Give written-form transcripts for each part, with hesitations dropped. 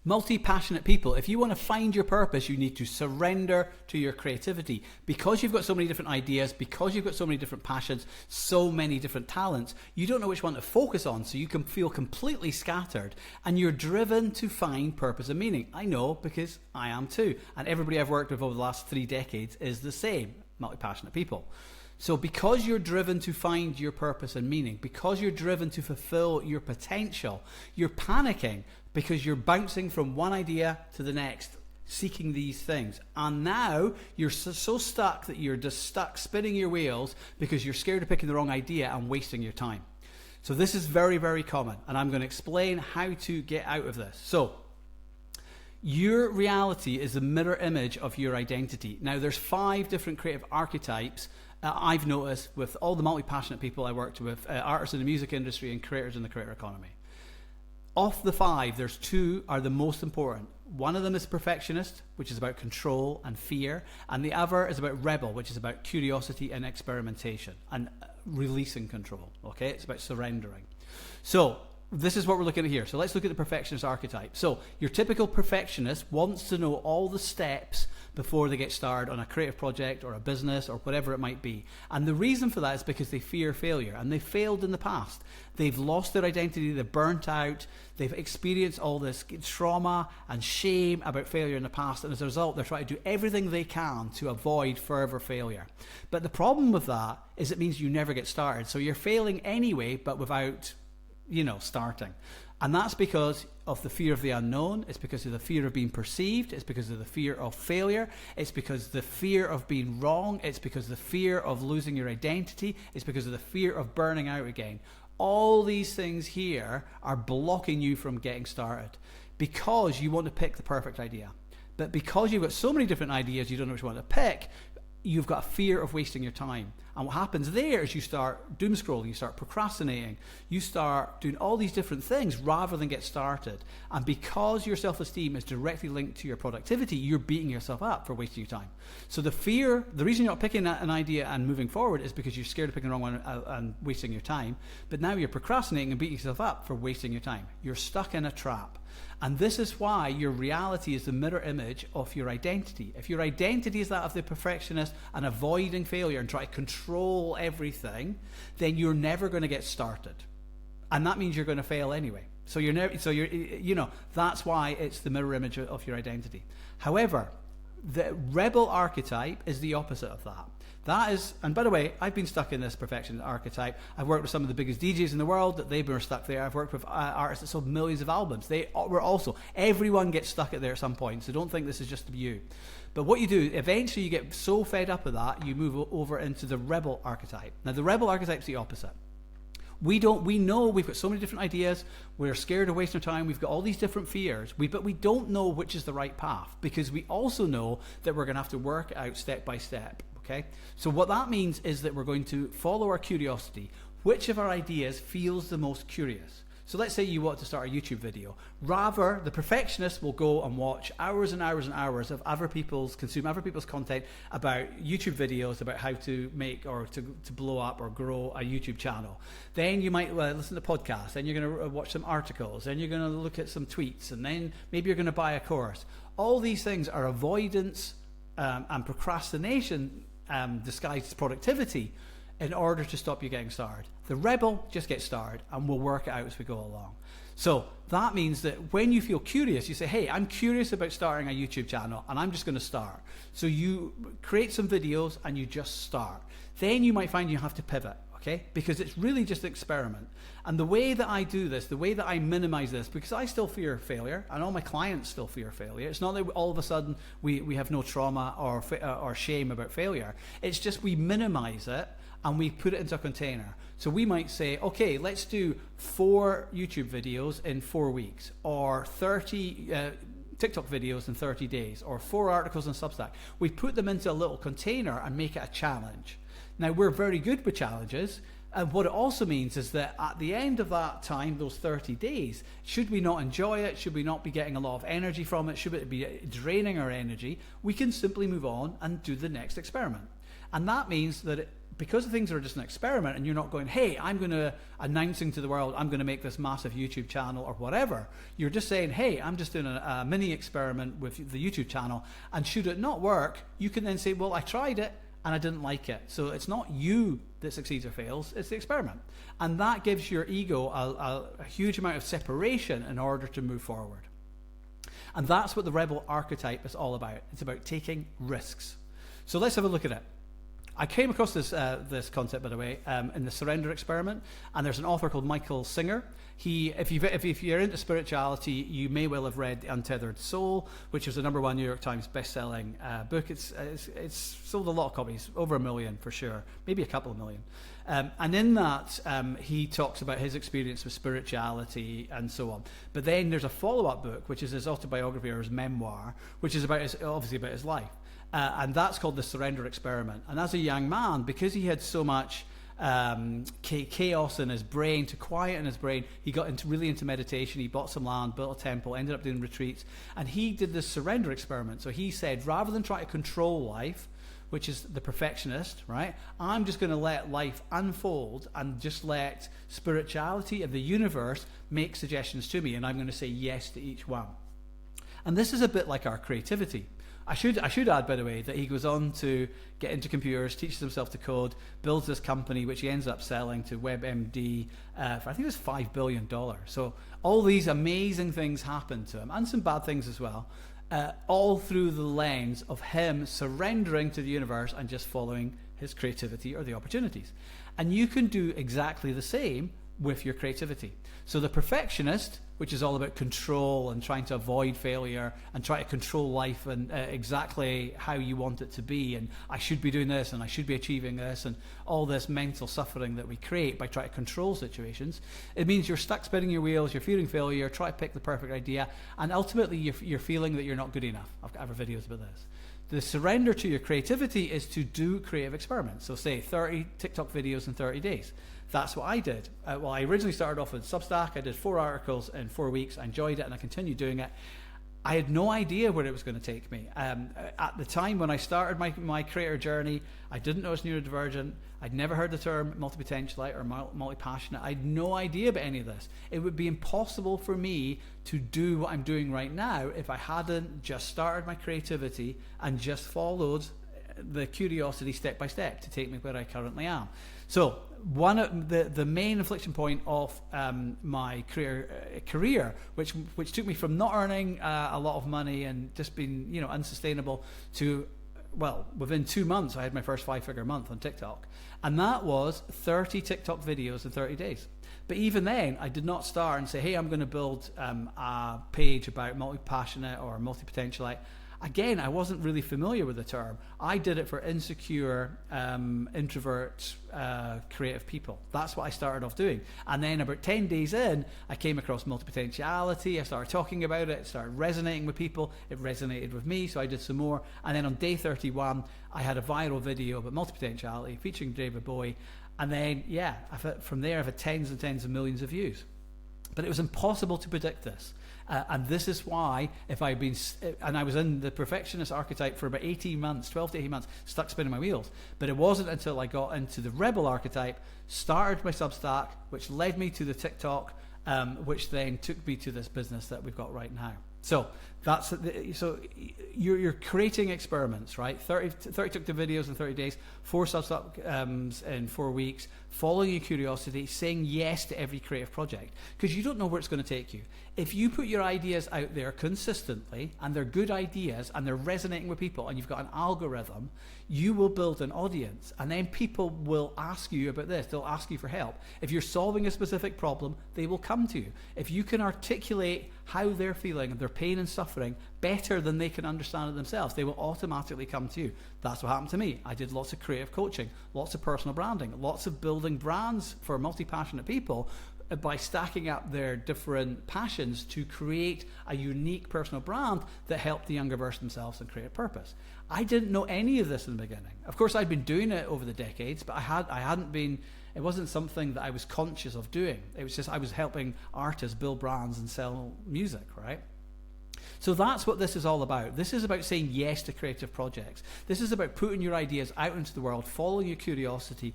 Multi-passionate people, if you want to find your purpose, you need to surrender to your creativity. Because you've got so many different ideas, because you've got so many different passions, so many different talents, you don't know which one to focus on, so you can feel completely scattered, and you're driven to find purpose and meaning. I know, because I am too, and everybody I've worked with over the last 3 decades is the same, multi-passionate people. So because you're driven to find your purpose and meaning, because you're driven to fulfill your potential, you're panicking because you're bouncing from one idea to the next, seeking these things. And now you're so stuck that you're just stuck spinning your wheels because you're scared of picking the wrong idea and wasting your time. So this is very, very common, and I'm going to explain how to get out of this. So your reality is the mirror image of your identity. Now there's 5 different creative archetypes I've noticed with all the multi-passionate people I worked with, artists in the music industry and creators in the creator economy. Of the 5, there's 2 are the most important. One of them is perfectionist, which is about control and fear, and the other is about rebel, which is about curiosity and experimentation and releasing control. Okay, it's about surrendering. So this is what we're looking at here. So let's look at the perfectionist archetype. So your typical perfectionist wants to know all the steps before they get started on a creative project or a business or whatever it might be. And the reason for that is because they fear failure, and they failed in the past. They've lost their identity, they're burnt out, they've experienced all this trauma and shame about failure in the past, and as a result they're trying to do everything they can to avoid further failure. But the problem with that is it means you never get started. So you're failing anyway, but without starting. And that's because of the fear of the unknown. It's because of the fear of being perceived. It's because of the fear of failure. It's because of the fear of being wrong. It's because of the fear of losing your identity. It's because of the fear of burning out again. All these things here are blocking you from getting started because you want to pick the perfect idea. But because you've got so many different ideas, you don't know which one to pick, you've got a fear of wasting your time. And what happens there is you start doom scrolling, you start procrastinating, you start doing all these different things rather than get started. And because your self-esteem is directly linked to your productivity, you're beating yourself up for wasting your time. So the reason you're not picking an idea and moving forward is because you're scared of picking the wrong one and wasting your time. But now you're procrastinating and beating yourself up for wasting your time. You're stuck in a trap. And this is why your reality is the mirror image of your identity. If your identity is that of the perfectionist and avoiding failure and try to control everything, then you're never going to get started. And that means you're going to fail anyway. So that's why it's the mirror image of your identity. However, the rebel archetype is the opposite of that. That is, and by the way, I've been stuck in this perfectionist archetype. I've worked with some of the biggest DJs in the world that they've been stuck there. I've worked with artists that sold millions of albums. They were also, everyone gets stuck at there at some point, so don't think this is just you. But what you do, eventually you get so fed up with that, you move over into the rebel archetype. Now the rebel archetype is the opposite. We know we've got so many different ideas, we're scared of wasting our time, we've got all these different fears, but we don't know which is the right path, because we also know that we're going to have to work out step by step. Okay, so what that means is that we're going to follow our curiosity. Which of our ideas feels the most curious? So let's say you want to start a YouTube video. Rather, the perfectionist will go and watch hours and hours and hours of consume other people's content about YouTube videos, about how to make or to blow up or grow a YouTube channel. Then you might listen to podcasts, then you're going to watch some articles, then you're going to look at some tweets, and then maybe you're going to buy a course. All these things are avoidance and procrastination disguised as productivity in order to stop you getting started. The rebel just gets started and we'll work it out as we go along. So that means that when you feel curious, you say, hey, I'm curious about starting a YouTube channel and I'm just going to start. So you create some videos and you just start. Then you might find you have to pivot, okay? Because it's really just an experiment. And the way that I do this, the way that I minimize this, because I still fear failure and all my clients still fear failure. It's not that all of a sudden we have no trauma or shame about failure. It's just we minimize it and we put it into a container. So we might say, okay, let's do 4 YouTube videos in 4 weeks, or 30 TikTok videos in 30 days, or 4 articles on Substack. We put them into a little container and make it a challenge. Now, we're very good with challenges, and what it also means is that at the end of that time, those 30 days, should we not enjoy it, should we not be getting a lot of energy from it, should it be draining our energy, we can simply move on and do the next experiment. And that means that because things are just an experiment and you're not going, hey, I'm going to announcing to the world, I'm going to make this massive YouTube channel or whatever. You're just saying, hey, I'm just doing a mini experiment with the YouTube channel, and should it not work, you can then say, well, I tried it and I didn't like it. So it's not you that succeeds or fails, it's the experiment. And that gives your ego a huge amount of separation in order to move forward. And that's what the rebel archetype is all about. It's about taking risks. So let's have a look at it. I came across this concept, by the way, in the Surrender Experiment, and there's an author called Michael Singer. If you're into spirituality, you may well have read The Untethered Soul, which was a #1 New York Times best-selling book. It's sold a lot of copies, over 1 million for sure, maybe a couple of million. And in that, he talks about his experience with spirituality and so on. But then there's a follow-up book, which is his autobiography or his memoir, which is obviously about his life. And that's called The Surrender Experiment. And as a young man, because he had so much chaos in his brain, to quieten his brain, he got really into meditation. He bought some land, built a temple, ended up doing retreats. And he did this surrender experiment. So he said, rather than try to control life, which is the perfectionist, right? I'm just going to let life unfold and just let spirituality and the universe make suggestions to me. And I'm going to say yes to each one. And this is a bit like our creativity. I should add, by the way, that he goes on to get into computers, teaches himself to code, builds this company, which he ends up selling to WebMD for, I think it was $5 billion. So all these amazing things happen to him, and some bad things as well, all through the lens of him surrendering to the universe and just following his creativity or the opportunities. And you can do exactly the same with your creativity. So the perfectionist, which is all about control and trying to avoid failure and try to control life and exactly how you want it to be, and I should be doing this and I should be achieving this, and all this mental suffering that we create by trying to control situations, it means you're stuck spinning your wheels, you're fearing failure, try to pick the perfect idea, and ultimately you're feeling that you're not good enough. I've got other videos about this. The surrender to your creativity is to do creative experiments. So say 30 TikTok videos in 30 days. That's what I did. Well, I originally started off with Substack. I did 4 articles in 4 weeks. I enjoyed it and I continued doing it. I had no idea where it was going to take me. At the time when I started my creator journey, I didn't know it's neurodivergent. I'd never heard the term multipotentialite or multipassionate. I had no idea about any of this. It would be impossible for me to do what I'm doing right now if I hadn't just started my creativity and just followed the curiosity step by step to take me where I currently am. So one of the main inflection point of my career, which took me from not earning a lot of money and just being unsustainable to, well, within 2 months I had my first 5-figure month on TikTok, and that was 30 TikTok videos in 30 days. But even then, I did not start and say, hey, I'm going to build a page about multi-passionate or multi-potentialite. Again, I wasn't really familiar with the term. I did it for insecure, introvert, creative people. That's what I started off doing. And then about 10 days in, I came across multipotentiality. I started talking about it. It started resonating with people. It resonated with me, so I did some more. And then on day 31, I had a viral video about multipotentiality featuring David Bowie. And then, from there, I've had tens and tens of millions of views. But it was impossible to predict this. And this is why, and I was in the perfectionist archetype for about 18 months, 12 to 18 months, stuck spinning my wheels. But it wasn't until I got into the rebel archetype, started my Substack, which led me to the TikTok, which then took me to this business that we've got right now. So you're creating experiments, right? 30 TikTok videos in 30 days, 4 Substack in 4 weeks, following your curiosity, saying yes to every creative project, because you don't know where it's going to take you. If you put your ideas out there consistently, and they're good ideas, and they're resonating with people, and you've got an algorithm, you will build an audience, and then people will ask you about this. They'll ask you for help. If you're solving a specific problem, they will come to you. If you can articulate how they're feeling and their pain and suffering better than they can understand it themselves, they will automatically come to you. That's what happened to me. I did lots of creative coaching, lots of personal branding, lots of building brands for multi-passionate people by stacking up their different passions to create a unique personal brand that helped the younger version themselves and create a purpose. I didn't know any of this in the beginning. Of course, I'd been doing it over the decades, but I hadn't been. It wasn't something that I was conscious of doing. It was just I was helping artists build brands and sell music, right? So that's what this is all about. This is about saying yes to creative projects. This is about putting your ideas out into the world, following your curiosity,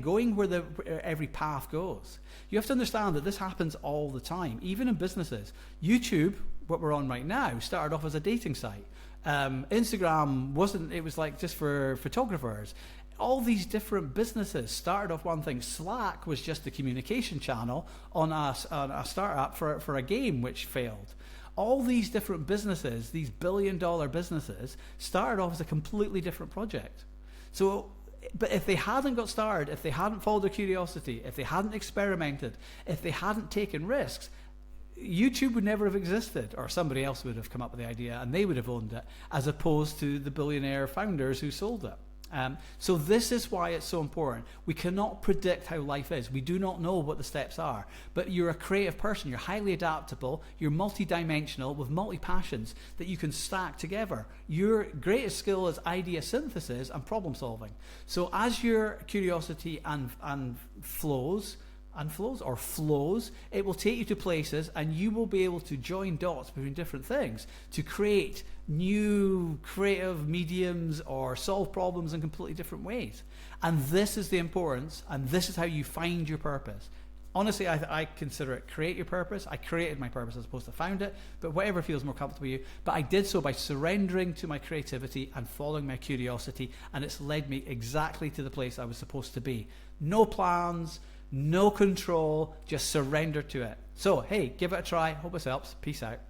going where every path goes. You have to understand that this happens all the time, even in businesses. YouTube, what we're on right now, started off as a dating site. Instagram it was like just for photographers. All these different businesses started off one thing. Slack was just the communication channel on a startup for a game which failed. All these different businesses, these billion-dollar businesses, started off as a completely different project. But if they hadn't got started, if they hadn't followed their curiosity, if they hadn't experimented, if they hadn't taken risks, YouTube would never have existed, or somebody else would have come up with the idea and they would have owned it, as opposed to the billionaire founders who sold it. So this is why it's so important. We cannot predict how life is. We do not know what the steps are. But you're a creative person. You're highly adaptable. You're multidimensional with multi-passions that you can stack together. Your greatest skill is idea synthesis and problem solving. So as your curiosity flows, it will take you to places, and you will be able to join dots between different things to create new creative mediums or solve problems in completely different ways. And this is the importance, and this is how you find your purpose. Honestly, I consider it create your purpose. I created my purpose as opposed to found it, but whatever feels more comfortable with you. But I did so by surrendering to my creativity and following my curiosity, and it's led me exactly to the place I was supposed to be. No plans, no control, just surrender to it. So, hey, give it a try. Hope this helps. Peace out.